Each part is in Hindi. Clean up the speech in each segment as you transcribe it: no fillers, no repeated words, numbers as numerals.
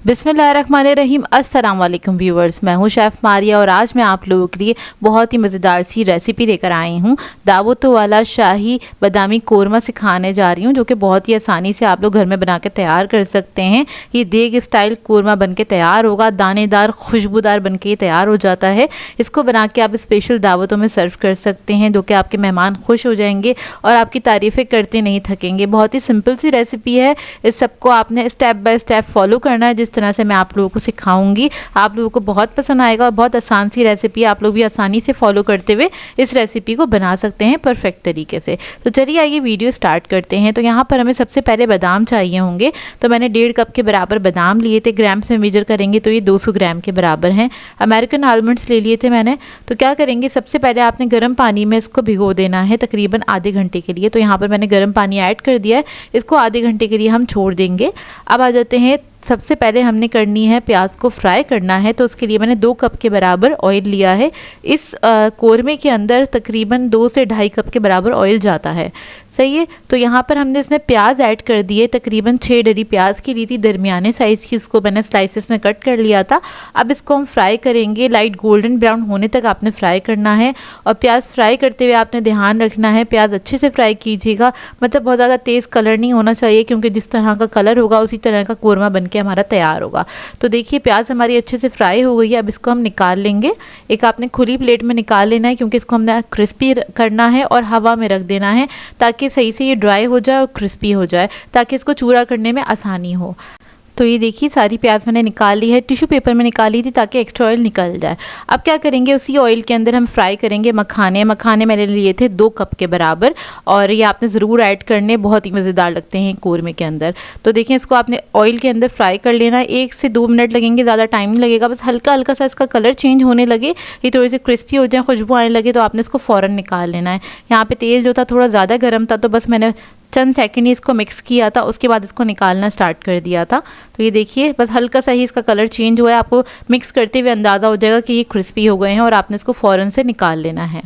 बिस्मिल्लाहिर्रहमानिर्रहीम। अस्सलाम वालेकुम व्यूवर्स, मैं हूं शेफ़ मारिया और आज मैं आप लोगों के लिए बहुत ही मज़ेदार सी रेसिपी लेकर आई हूं। दावतों वाला शाही बादामी कोरमा सिखाने जा रही हूं, जो कि बहुत ही आसानी से आप लोग घर में बना के तैयार कर सकते हैं। ये देग स्टाइल कोरमा बन के तैयार होगा, दानेदार खुशबूदार बन के तैयार हो जाता है। इसको बना के आप स्पेशल दावतों में सर्व कर सकते हैं, जो कि आपके मेहमान खुश हो जाएंगे और आपकी तारीफ़ें करते नहीं थकेंगे। बहुत ही सिंपल सी रेसिपी है। इस सबको आपने स्टेप बाय स्टेप फॉलो करना है, जिस तरह से मैं आप लोगों को सिखाऊंगी। आप लोगों को बहुत पसंद आएगा और बहुत आसान सी रेसिपी है। आप लोग भी आसानी से फॉलो करते हुए इस रेसिपी को बना सकते हैं परफेक्ट तरीके से। तो चलिए आइए वीडियो स्टार्ट करते हैं। तो यहाँ पर हमें सबसे पहले बादाम चाहिए होंगे। तो मैंने 1.5 कप के बराबर बादाम लिए थे। ग्राम्स में मेजर करेंगे तो ये 200 ग्राम के बराबर हैं। अमेरिकन आलमंड्स ले लिए थे मैंने। तो क्या करेंगे, सबसे पहले आपने गर्म पानी में इसको भिगो देना है तकरीबन आधे घंटे के लिए। तो यहाँ पर मैंने गर्म पानी ऐड कर दिया है। इसको आधे घंटे के लिए हम छोड़ देंगे। अब आ जाते हैं, सबसे पहले हमने करनी है प्याज को फ्राई करना है। तो उसके लिए मैंने 2 कप के बराबर ऑयल लिया है। इस कोरमे के अंदर तकरीबन 2 से 2.5 कप के बराबर ऑयल जाता है। सही है। तो यहाँ पर हमने इसमें प्याज ऐड कर दिए। तकरीबन 6 डरी प्याज की ली थी, दरमियाने साइज़ की। इसको मैंने स्लाइसेस में कट कर लिया था। अब इसको हम फ्राई करेंगे। लाइट गोल्डन ब्राउन होने तक आपने फ्राई करना है। और प्याज फ्राई करते हुए आपने ध्यान रखना है, प्याज अच्छे से फ्राई कीजिएगा। मतलब बहुत ज़्यादा तेज़ कलर नहीं होना चाहिए, क्योंकि जिस तरह का कलर होगा उसी तरह का कोरमा बन के हमारा तैयार होगा। तो देखिए प्याज हमारी अच्छे से फ्राई हो गई है। अब इसको हम निकाल लेंगे। एक आपने खुली प्लेट में निकाल लेना है, क्योंकि इसको हमने क्रिस्पी करना है और हवा में रख देना है, ताकि सही से ये ड्राई हो जाए और क्रिस्पी हो जाए, ताकि इसको चूरा करने में आसानी हो। तो ये देखिए सारी प्याज मैंने निकाल ली है। टिश्यू पेपर में निकाली थी ताकि एक्स्ट्रा ऑयल निकल जाए। अब क्या करेंगे, उसी ऑयल के अंदर हम फ्राई करेंगे मखाने। मखाने मैंने लिए थे 2 कप के बराबर, और ये आपने ज़रूर ऐड करने, बहुत ही मज़ेदार लगते हैं कोरमे के अंदर। तो देखिए इसको आपने ऑयल के अंदर फ्राई कर लेना है। 1 से 2 मिनट लगेंगे, ज़्यादा टाइम नहीं लगेगा। बस हल्का हल्का सा इसका कलर चेंज होने लगे, ये थोड़ी सी क्रिस्पी हो जाए, खुशबू आने लगे, तो आपने इसको फ़ौरन निकाल लेना है। यहाँ पर तेल जो था थोड़ा ज़्यादा गर्म था, तो बस मैंने चंद सेकंड ही इसको मिक्स किया था, उसके बाद इसको निकालना स्टार्ट कर दिया था। तो ये देखिए बस हल्का सा ही इसका कलर चेंज हुआ है। आपको मिक्स करते हुए अंदाज़ा हो जाएगा कि ये क्रिस्पी हो गए हैं, और आपने इसको फ़ौरन से निकाल लेना है।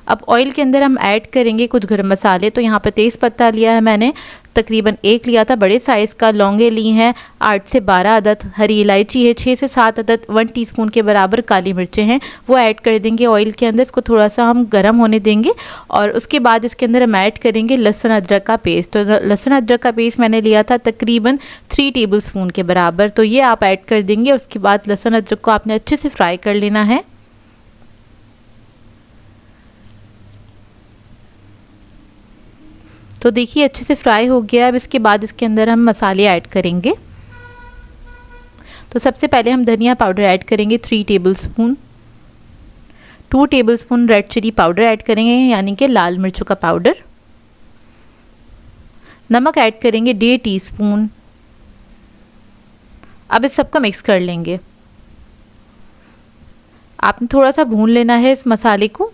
अब ऑयल के अंदर हम ऐड करेंगे कुछ गरम मसाले। तो यहाँ पर तेज़ पत्ता लिया है मैंने, तकरीबन 1 लिया था बड़े साइज़ का। लौंगे ली हैं 8 से 12 अदद। हरी इलायची है 6 से 7 अदद। 1 टीस्पून के बराबर काली मिर्चें हैं, वो ऐड कर देंगे ऑयल के अंदर। इसको थोड़ा सा हम गर्म होने देंगे, और उसके बाद इसके अंदर हम ऐड करेंगे लहसुन अदरक का पेस्ट। तो लहसुन अदरक का पेस्ट मैंने लिया था तकरीबन 3 टेबलस्पून के बराबर। तो ये आप ऐड कर देंगे। उसके बाद लहसुन अदरक को आपने अच्छे से फ्राई कर लेना है। तो देखिए अच्छे से फ्राई हो गया। अब इसके बाद इसके अंदर हम मसाले ऐड करेंगे। तो सबसे पहले हम धनिया पाउडर ऐड करेंगे 3 tablespoon. 2 tablespoon red chilli powder add करेंगे, यानी कि लाल मिर्चों का पाउडर। नमक ऐड करेंगे 1.5 टीस्पून। अब इस सबको मिक्स कर लेंगे। आपने थोड़ा सा भून लेना है इस मसाले को।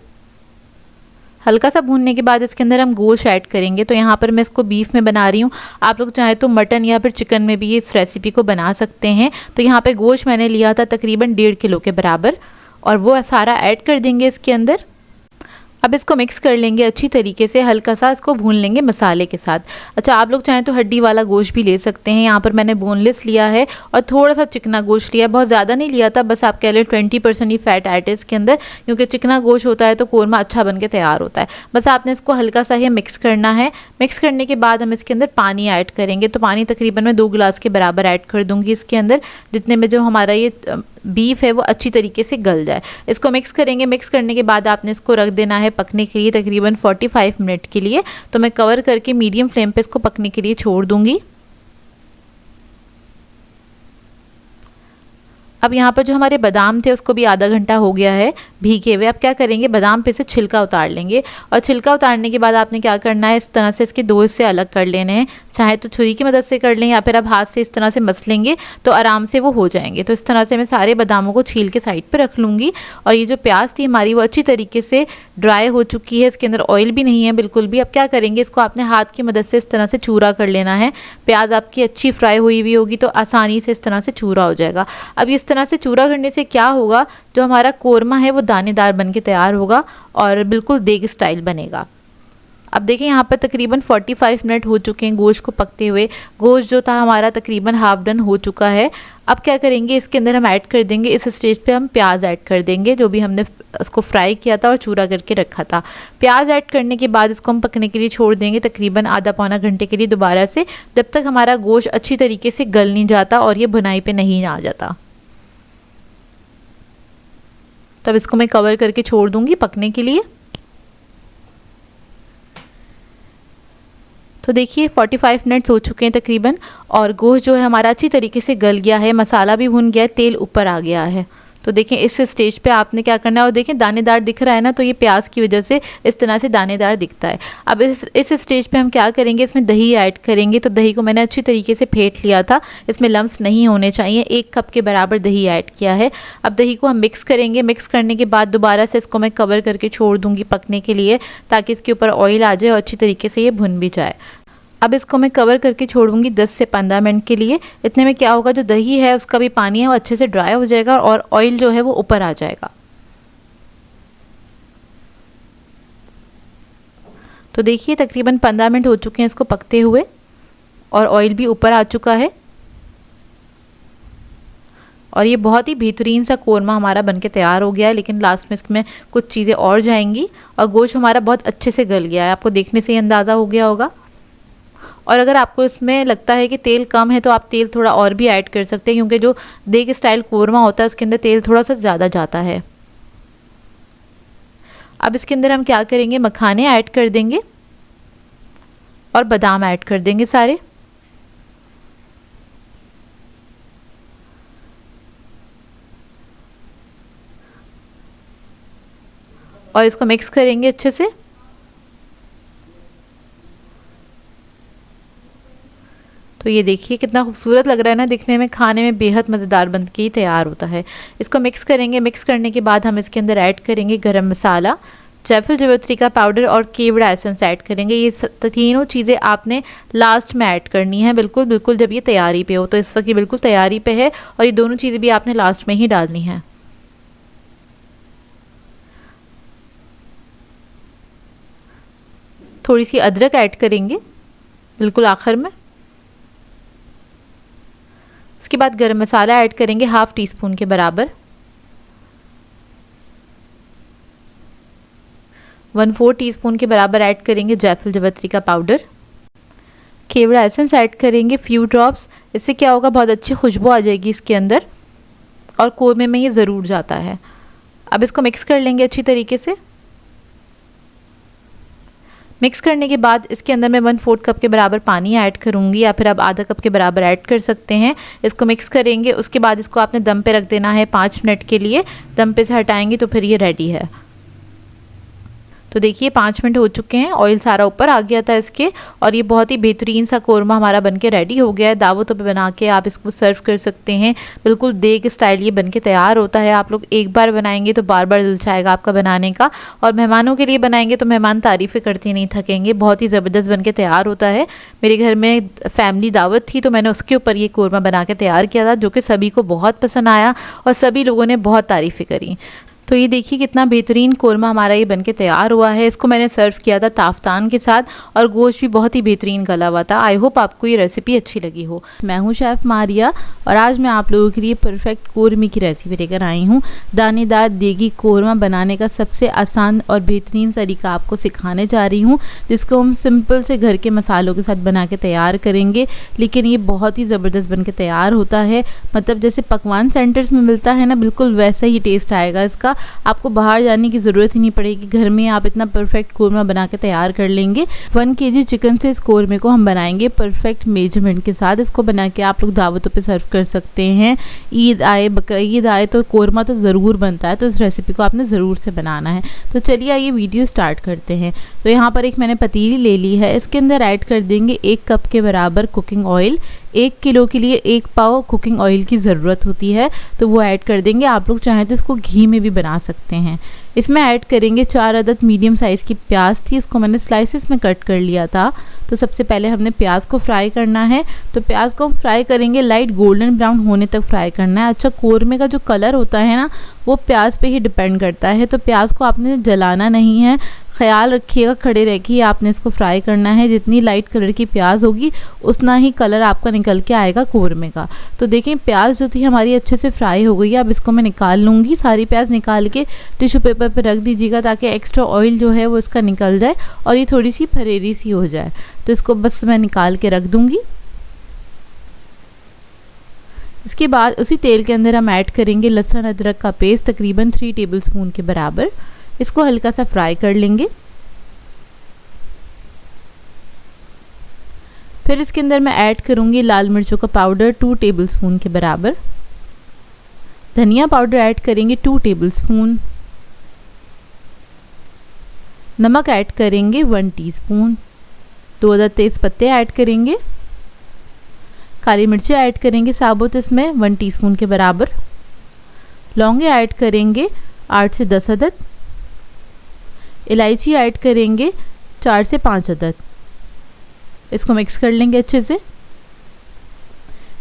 हल्का सा भूनने के बाद इसके अंदर हम गोश्त ऐड करेंगे। तो यहाँ पर मैं इसको बीफ में बना रही हूँ, आप लोग चाहे तो मटन या फिर चिकन में भी इस रेसिपी को बना सकते हैं। तो यहाँ पे गोश्त मैंने लिया था तकरीबन 1.5 किलो के बराबर, और वो सारा ऐड कर देंगे इसके अंदर। अब इसको मिक्स कर लेंगे अच्छी तरीके से, हल्का सा इसको भून लेंगे मसाले के साथ। अच्छा, आप लोग चाहें तो हड्डी वाला गोश्त भी ले सकते हैं। यहाँ पर मैंने बोनलेस लिया है और थोड़ा सा चिकना गोश्त लिया, बहुत ज़्यादा नहीं लिया था। बस आप कह लें 20% ही फैट ऐड है इसके अंदर, क्योंकि चिकना गोश्त होता है तो कोरमा अच्छा बन के तैयार होता है। बस आपने इसको हल्का सा ही मिक्स करना है। मिक्स करने के बाद हम इसके अंदर पानी ऐड करेंगे। तो पानी तकरीबन मैं 2 गिलास के बराबर ऐड कर दूँगी इसके अंदर, जितने में जो हमारा ये बीफ है वो अच्छी तरीके से गल जाए। इसको मिक्स करेंगे। मिक्स करने के बाद आपने इसको रख देना है पकने के लिए तकरीबन 45 मिनट के लिए। तो मैं कवर करके मीडियम फ्लेम पे इसको पकने के लिए छोड़ दूंगी। अब यहाँ पर जो हमारे बादाम थे उसको भी आधा घंटा हो गया है भीगे हुए। अब क्या करेंगे, बादाम पे से छिलका उतार लेंगे, और छिलका उतारने के बाद आपने क्या करना है, इस तरह से इसके 2 हिस्से अलग कर लेने हैं। चाहे तो छुरी की मदद से कर लें, या फिर आप हाथ से इस तरह से मस लेंगे तो आराम से वो हो जाएंगे। तो इस तरह से मैं सारे बादामों को छील के साइड पर रख लूँगी। और ये जो प्याज थी हमारी वो अच्छी तरीके से ड्राई हो चुकी है, इसके अंदर ऑयल भी नहीं है बिल्कुल भी। अब क्या करेंगे, इसको आपने हाथ की मदद से इस तरह से चूरा कर लेना है। प्याज आपकी अच्छी फ्राई हुई हुई होगी तो आसानी से इस तरह से चूरा हो जाएगा। अब इस तरह से चूरा करने से क्या होगा, जो हमारा कोरमा है वो दानेदार बन के तैयार होगा और बिल्कुल देग स्टाइल बनेगा। अब देखें यहाँ पर तकरीबन 45 मिनट हो चुके हैं गोश्त को पकते हुए। गोश्त जो था हमारा तकरीबन हाफ डन हो चुका है। अब क्या करेंगे, इसके अंदर हम ऐड कर देंगे, इस स्टेज पे हम प्याज ऐड कर देंगे जो भी हमने इसको फ्राई किया था और चूरा करके रखा था। प्याज ऐड करने के बाद इसको हम पकने के लिए छोड़ देंगे तकरीबन आधा पौना घंटे के लिए दोबारा से, जब तक हमारा गोश्त अच्छी तरीके से गल नहीं जाता और ये भुनाई पे नहीं आ जाता। तब इसको मैं कवर करके छोड़ दूंगी पकने के लिए। तो देखिए 45 मिनट्स हो चुके हैं तकरीबन और गोश्त जो है हमारा अच्छी तरीके से गल गया है, मसाला भी भुन गया है, तेल ऊपर आ गया है। तो देखें इस स्टेज पे आपने क्या करना है, और देखें दानेदार दिख रहा है ना, तो ये प्याज की वजह से इस तरह से दानेदार दिखता है। अब इस स्टेज पे हम क्या करेंगे, इसमें दही ऐड करेंगे। तो दही को मैंने अच्छी तरीके से फेंट लिया था, इसमें लम्स नहीं होने चाहिए। 1 कप के बराबर दही ऐड किया है। अब दही को हम मिक्स करेंगे। मिक्स करने के बाद दोबारा से इसको मैं कवर करके छोड़ दूँगी पकने के लिए, ताकि इसके ऊपर ऑयल आ जाए और अच्छी तरीके से ये भुन भी जाए। अब इसको मैं कवर करके छोड़ूंगी 10 से 15 मिनट के लिए। इतने में क्या होगा, जो दही है उसका भी पानी है वो अच्छे से ड्राई हो जाएगा और ऑयल जो है वो ऊपर आ जाएगा। तो देखिए तकरीबन 15 मिनट हो चुके हैं इसको पकते हुए और ऑयल भी ऊपर आ चुका है और ये बहुत ही बेहतरीन सा कोरमा हमारा बनके तैयार हो गया है। लेकिन लास्ट में इसमें कुछ चीज़ें और जाएंगी और गोश्त हमारा बहुत अच्छे से गल गया है, आपको देखने से ही अंदाज़ा हो गया होगा। और अगर आपको इसमें लगता है कि तेल कम है तो आप तेल थोड़ा और भी ऐड कर सकते हैं, क्योंकि जो देग स्टाइल कोरमा होता है उसके अंदर तेल थोड़ा सा ज़्यादा जाता है। अब इसके अंदर हम क्या करेंगे, मखाने ऐड कर देंगे और बादाम ऐड कर देंगे सारे। और इसको मिक्स करेंगे अच्छे से। तो ये देखिए कितना खूबसूरत लग रहा है ना दिखने में, खाने में बेहद मज़ेदार बन के तैयार होता है। इसको मिक्स करेंगे। मिक्स करने के बाद हम इसके अंदर ऐड करेंगे गरम मसाला, जायफल जावित्री का पाउडर और केवड़ा एसेंस ऐड करेंगे। ये तीनों चीज़ें आपने लास्ट में ऐड करनी है, बिल्कुल बिल्कुल जब ये तैयारी पे हो। तो इस वक्त ये बिल्कुल तैयारी पे है और ये दोनों चीज़ें भी आपने लास्ट में ही डालनी है। थोड़ी सी अदरक ऐड करेंगे बिल्कुल आखिर में। उसके बाद गरम मसाला ऐड करेंगे 1/2 टीस्पून के बराबर। 1/4 टीस्पून के बराबर ऐड करेंगे जायफल जावित्री का पाउडर। केवड़ा एसेंस ऐड करेंगे फ्यू ड्रॉप्स। इससे क्या होगा, बहुत अच्छी खुशबू आ जाएगी इसके अंदर और कोरमे में ये ज़रूर जाता है। अब इसको मिक्स कर लेंगे अच्छी तरीके से। मिक्स करने के बाद इसके अंदर मैं 1/4 कप के बराबर पानी ऐड करूँगी, या फिर आप आधा कप के बराबर ऐड कर सकते हैं। इसको मिक्स करेंगे। उसके बाद इसको आपने दम पे रख देना है 5 मिनट के लिए। दम पे से हटाएंगे तो फिर ये रेडी है। तो देखिए 5 मिनट हो चुके हैं, ऑयल सारा ऊपर आ गया था इसके और ये बहुत ही बेहतरीन सा कोरमा हमारा बनके रेडी हो गया है। दावतों पे बना के आप इसको सर्व कर सकते हैं, बिल्कुल देग स्टाइल ये बनके तैयार होता है। आप लोग एक बार बनाएंगे तो बार बार दिल चाहेगा आपका बनाने का, और मेहमानों के लिए बनाएंगे तो मेहमान तारीफ़ें करते नहीं थकेंगे। बहुत ही ज़बरदस्त बनके तैयार होता है। मेरे घर में फैमिली दावत थी तो मैंने उसके ऊपर ये कोरमा बना के तैयार किया था, जो कि सभी को बहुत पसंद आया और सभी लोगों ने बहुत तारीफ़ें करी। तो ये देखिए कितना बेहतरीन कोरमा हमारा ये बनके तैयार हुआ है। इसको मैंने सर्व किया था ताफ्तान के साथ और गोश्त भी बहुत ही बेहतरीन गला हुआ था। आई होप आपको ये रेसिपी अच्छी लगी हो। मैं हूँ शेफ़ मारिया और आज मैं आप लोगों के लिए परफेक्ट कोरमे की रेसिपी लेकर आई हूँ। दानेदार देगी कोरमा बनाने का सबसे आसान और बेहतरीन तरीका आपको सिखाने जा रही हूँ, जिसको हम सिंपल से घर के मसालों के साथ बना के तैयार करेंगे। लेकिन ये बहुत ही ज़बरदस्त बन के तैयार होता है, मतलब जैसे पकवान सेंटर्स में मिलता है ना, बिल्कुल वैसा ही टेस्ट आएगा इसका। आपको बाहर जाने की ज़रूरत ही नहीं पड़ेगी, घर में आप इतना परफेक्ट कोरमा बना के तैयार कर लेंगे। 1 kg चिकन से इस कोरमे को हम बनाएंगे परफेक्ट मेजरमेंट के साथ। इसको बना के आप लोग दावतों पे सर्व कर सकते हैं। ईद आए, बकरीद आए तो कोरमा तो ज़रूर बनता है, तो इस रेसिपी को आपने ज़रूर से बनाना है। तो चलिए आइए वीडियो स्टार्ट करते हैं। तो यहाँ पर एक मैंने पतीली ले ली है, इसके अंदर ऐड कर देंगे 1 कप के बराबर कुकिंग ऑयल। 1 किलो के लिए 1 पाव कुकिंग ऑयल की ज़रूरत होती है, तो वो ऐड कर देंगे। आप लोग चाहें तो इसको घी में भी बना सकते हैं। इसमें ऐड करेंगे 4 अदद मीडियम साइज़ की प्याज थी, इसको मैंने स्लाइसेस में कट कर लिया था। तो सबसे पहले हमने प्याज को फ्राई करना है। तो प्याज को हम फ्राई करेंगे, लाइट गोल्डन ब्राउन होने तक फ्राई करना है। अच्छा, कोरमे का जो कलर होता है ना, वो प्याज पे ही डिपेंड करता है, तो प्याज को आपने जलाना नहीं है, ख़याल रखिएगा खड़े रह के आपने इसको फ्राई करना है। जितनी लाइट कलर की प्याज होगी उतना ही कलर आपका निकल के आएगा कोरमे का। तो देखें प्याज जो थी हमारी अच्छे से फ्राई हो गई है। अब इसको मैं निकाल लूँगी। सारी प्याज निकाल के टिश्यू पेपर पर रख दीजिएगा ताकि एक्स्ट्रा ऑयल जो है वो इसका निकल जाए और ये थोड़ी सी फरेरी सी हो जाए। तो इसको बस मैं निकाल के रख दूँगी। इसके बाद उसी तेल के अंदर हम ऐड करेंगे लहसुन अदरक का पेस्ट तकरीबन 3 टेबलस्पून के बराबर। इसको हल्का सा फ्राई कर लेंगे। फिर इसके अंदर मैं ऐड करूंगी लाल मिर्चों का पाउडर 2 टेबलस्पून के बराबर। धनिया पाउडर ऐड करेंगे 2 टेबलस्पून। नमक ऐड करेंगे 1 टीस्पून। 2 अदद तेज पत्ते ऐड करेंगे। काली मिर्चें ऐड करेंगे साबुत इसमें 1 टीस्पून के बराबर। लौंगे ऐड करेंगे 8 से 10 अदद। इलायची ऐड करेंगे 4 से 5 अदद। इसको मिक्स कर लेंगे अच्छे से।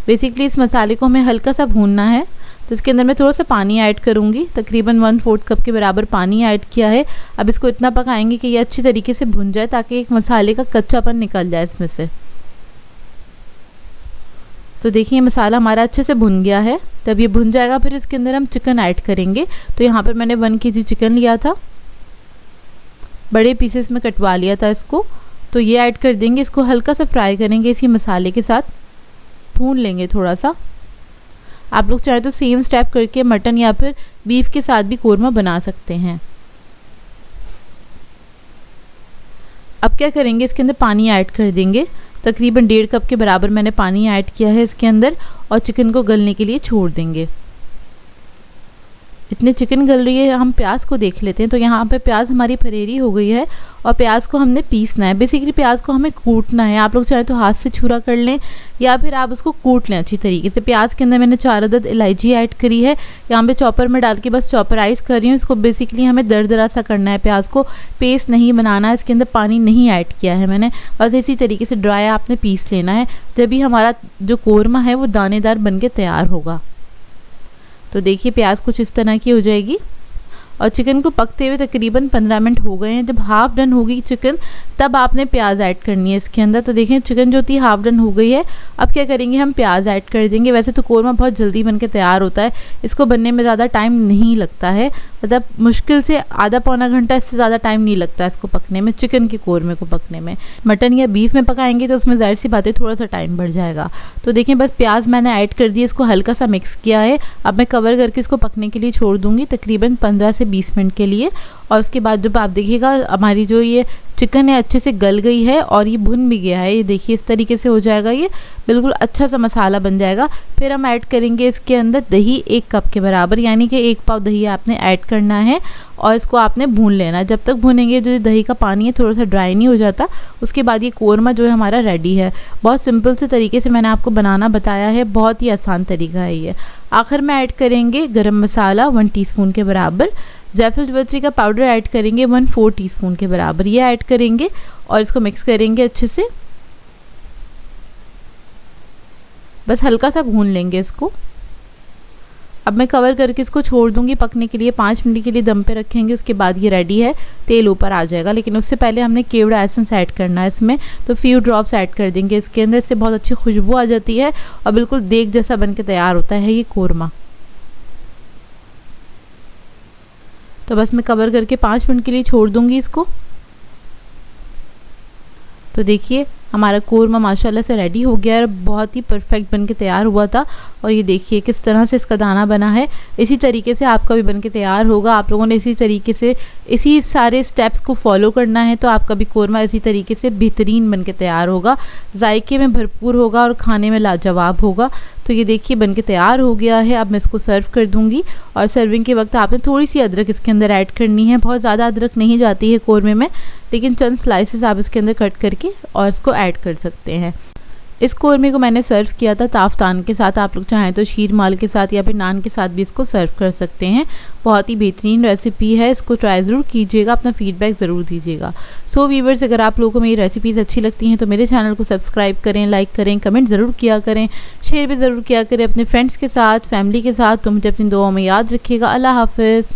बेसिकली इस मसाले को हमें हल्का सा भूनना है। तो इसके अंदर मैं थोड़ा सा पानी ऐड करूँगी, तकरीबन 1/4 कप के बराबर पानी ऐड किया है। अब इसको इतना पकाएंगे कि ये अच्छी तरीके से भुन जाए ताकि एक मसाले का कच्चापन निकल जाए इसमें से। तो देखिए मसाला हमारा अच्छे से भुन गया है। तब ये भुन जाएगा फिर इसके अंदर हम चिकन ऐड करेंगे। तो यहाँ पर मैंने 1 kg चिकन लिया था, बड़े पीसेस में कटवा लिया था इसको। तो ये ऐड कर देंगे। इसको हल्का सा फ्राई करेंगे इसी मसाले के साथ, भून लेंगे थोड़ा सा। आप लोग चाहे तो सेम स्टेप करके मटन या फिर बीफ के साथ भी कोरमा बना सकते हैं। अब क्या करेंगे, इसके अंदर पानी ऐड कर देंगे। तकरीबन 1.5 कप के बराबर मैंने पानी ऐड किया है इसके अंदर और चिकन को गलने के लिए छोड़ देंगे। इतने चिकन गल रही है, हम प्याज को देख लेते हैं। तो यहाँ पे प्याज हमारी फरेरी हो गई है और प्याज को हमने पीसना है। बेसिकली प्याज को हमें कूटना है। आप लोग चाहे तो हाथ से छुरा कर लें या फिर आप उसको कूट लें अच्छी तरीके से। प्याज के अंदर मैंने 4 अदद इलायची ऐड करी है। यहाँ पे चॉपर में डाल के बस चॉपराइज कर रही हूँ। इसको बेसिकली हमें दरदरा सा करना है, प्याज को पेस्ट नहीं बनाना है। इसके अंदर पानी नहीं ऐड किया है मैंने, बस इसी तरीके से ड्राई आपने पीस लेना है। जब भी हमारा जो कोरमा है वो दानेदार बन के तैयार होगा। तो देखिए प्याज कुछ इस तरह की हो जाएगी और चिकन को पकते हुए तकरीबन 15 मिनट हो गए हैं। जब हाफ डन होगी चिकन तब आपने प्याज ऐड करनी है इसके अंदर। तो देखें चिकन जो थी हाफ डन हो गई है। अब क्या करेंगे, हम प्याज ऐड कर देंगे। वैसे तो कोरमा बहुत जल्दी बन के तैयार होता है, इसको बनने में ज़्यादा टाइम नहीं लगता है, मतलब मुश्किल से आधा पौना घंटा, इससे ज़्यादा टाइम नहीं लगता है इसको पकने में, चिकन के कोरमे को पकने में। मटन या बीफ में पकाएंगे तो उसमें ज़ाहिर सी बात है थोड़ा सा टाइम बढ़ जाएगा। तो देखें बस प्याज मैंने ऐड कर दी, इसको हल्का सा मिक्स किया है। अब मैं कवर करके इसको पकने के लिए छोड़ दूँगी तकरीबन 15 से 20 मिनट के लिए। और उसके बाद जब आप देखिएगा हमारी जो ये चिकन है अच्छे से गल गई है और ये भुन भी गया है। ये देखिए इस तरीके से हो जाएगा, ये बिल्कुल अच्छा सा मसाला बन जाएगा। फिर हम ऐड करेंगे इसके अंदर दही 1 कप के बराबर, यानी कि 1 पाव दही आपने ऐड करना है और इसको आपने भून लेना है। जब तक भूनेंगे जो दही का पानी है थोड़ा सा ड्राई नहीं हो जाता, उसके बाद ये कोरमा जो है हमारा रेडी है। बहुत सिंपल से तरीके से मैंने आपको बनाना बताया है, बहुत ही आसान तरीका है ये। आखिर में ऐड करेंगे गरम मसाला 1 टीस्पून के बराबर। जायफल जावित्री का पाउडर ऐड करेंगे 1/4 टीस्पून के बराबर, ये ऐड करेंगे और इसको मिक्स करेंगे अच्छे से। बस हल्का सा भून लेंगे इसको। अब मैं कवर करके इसको छोड़ दूंगी पकने के लिए, 5 मिनट के लिए दम पे रखेंगे। उसके बाद ये रेडी है, तेल ऊपर आ जाएगा। लेकिन उससे पहले हमने केवड़ा एसेंस ऐड करना है इसमें, तो फ्यू ड्रॉप्स ऐड कर देंगे इसके अंदर। इससे बहुत अच्छी खुशबू आ जाती है और बिल्कुल देग जैसा बन के तैयार होता है ये कोरमा। तो बस मैं कवर करके 5 मिनट के लिए छोड़ दूंगी इसको। तो देखिए हमारा कोरमा माशाल्लाह से रेडी हो गया है, बहुत ही परफेक्ट बन के तैयार हुआ था। और ये देखिए किस तरह से इसका दाना बना है। इसी तरीके से आपका भी बन के तैयार होगा। आप लोगों ने इसी तरीके से इसी सारे स्टेप्स को फॉलो करना है तो आपका भी कोरमा इसी तरीके से बेहतरीन बन के तैयार होगा, जायके में भरपूर होगा और खाने में लाजवाब होगा। तो ये देखिए बन के तैयार हो गया है। अब मैं इसको सर्व कर दूंगी और सर्विंग के वक्त आपने थोड़ी सी अदरक इसके अंदर ऐड करनी है। बहुत ज़्यादा अदरक नहीं जाती है कोरमे में, लेकिन चंद स्लाइसेस आप इसके अंदर कट करके और इसको ऐड कर सकते हैं। इस कोरमे को मैंने सर्व किया था ताफ्तान के साथ। आप लोग चाहें तो शीर माल के साथ या फिर नान के साथ भी इसको सर्व कर सकते हैं। बहुत ही बेहतरीन रेसिपी है, इसको ट्राई ज़रूर कीजिएगा, अपना फीडबैक ज़रूर दीजिएगा। सो व्यूवर्स, अगर आप लोगों को मेरी रेसिपीज़ अच्छी लगती हैं तो मेरे चैनल को सब्सक्राइब करें, लाइक करें, कमेंट ज़रूर किया करें, शेयर भी ज़रूर किया करें अपने फ्रेंड्स के साथ, फैमिली के साथ। तो मुझे अपनी दुआओं में याद रखिएगा। अल्लाह हाफ़िज़।